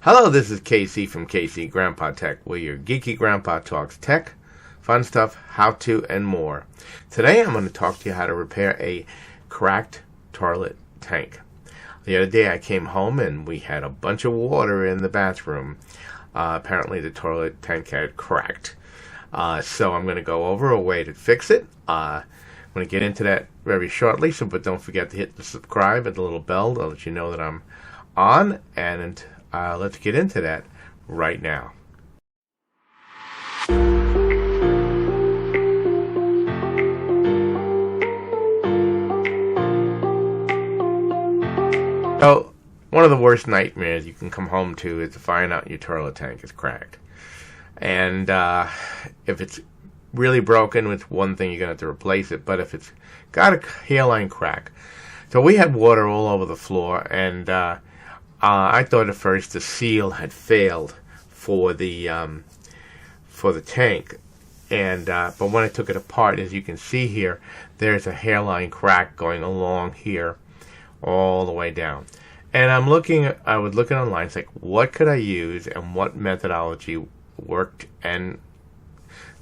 Hello, this is KC from KC Grandpa Tech, where your geeky grandpa talks tech, fun stuff, how-to, and more. Today I'm going to talk to you how to repair a cracked toilet tank. The other day I came home and we had a bunch of water in the bathroom. Apparently the toilet tank had cracked. So I'm going to go over a way to fix it. I'm going to get into that very shortly, but don't forget to hit the subscribe and the little bell to let you know that I'm on, and let's get into that right now. So, one of the worst nightmares you can come home to is to find out your toilet tank is cracked. And if it's really broken, it's one thing, you're going to have to replace it. But if it's got a hairline crack, so we had water all over the floor, and I thought at first the seal had failed for the tank, and but when I took it apart, as you can see here, there's a hairline crack going along here, all the way down. And I was looking online, it's like, what could I use and what methodology worked? And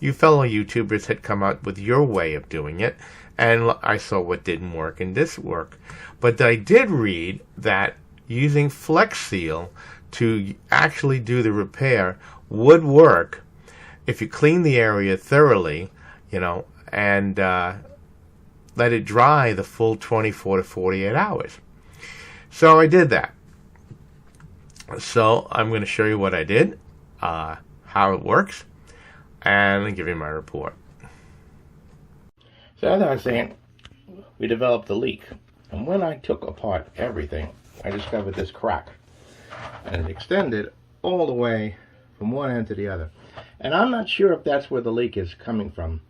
you fellow YouTubers had come out with your way of doing it, and I saw what didn't work and this worked. But I did read that using Flex Seal to actually do the repair would work if you clean the area thoroughly, and let it dry the full 24 to 48 hours. So I did that. So I'm going to show you what I did, how it works, and give you my report. So as I was saying, we developed a leak, and when I took apart everything, I discovered this crack, and it extended all the way from one end to the other. And I'm not sure if that's where the leak is coming from,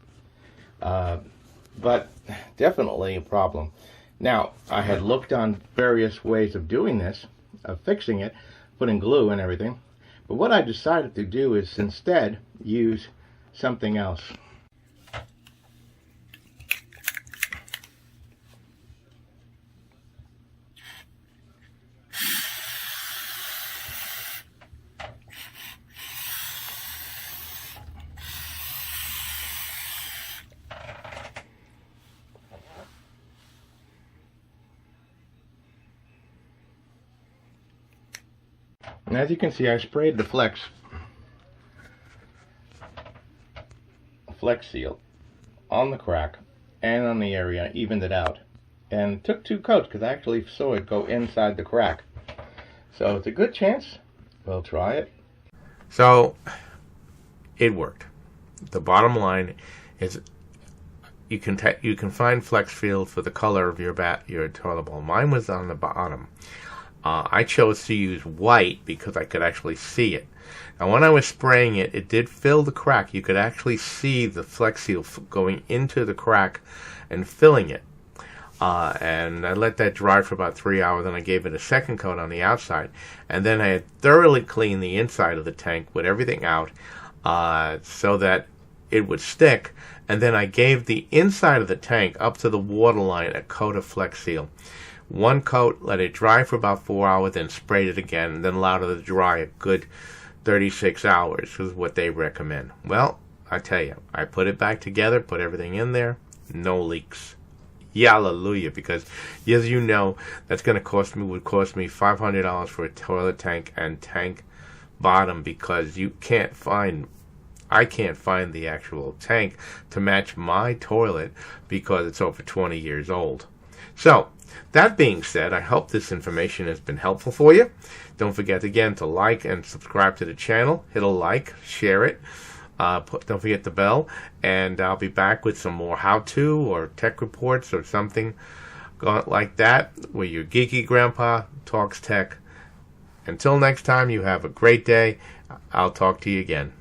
but definitely a problem. Now, I had looked on various ways of doing this, of fixing it, putting glue and everything, but what I decided to do is instead use something else. And as you can see, I sprayed the Flex Seal on the crack and on the area, evened it out, and took 2 coats because I actually saw it go inside the crack. So it's a good chance. We'll try it. So it worked. The bottom line is you can find Flex Seal for the color of your toilet bowl. Mine was on the bottom. I chose to use white because I could actually see it. Now when I was spraying it, it did fill the crack. You could actually see the Flex Seal going into the crack and filling it. And I let that dry for about 3 hours, and I gave it a second coat on the outside. And then I had thoroughly cleaned the inside of the tank with everything out so that it would stick. And then I gave the inside of the tank up to the waterline a coat of Flex Seal. 1 coat, let it dry for about 4 hours, then sprayed it again, and then allowed it to dry a good 36 hours is what they recommend. Well, I tell you, I put it back together, put everything in there, no leaks. Hallelujah, because as you know, that's would cost me $500 for a toilet tank and tank bottom, because I can't find the actual tank to match my toilet because it's over 20 years old. So, that being said, I hope this information has been helpful for you. Don't forget again to like and subscribe to the channel. Hit a like, share it. Don't forget the bell. And I'll be back with some more how-to or tech reports or something like that, where your geeky grandpa talks tech. Until next time, you have a great day. I'll talk to you again.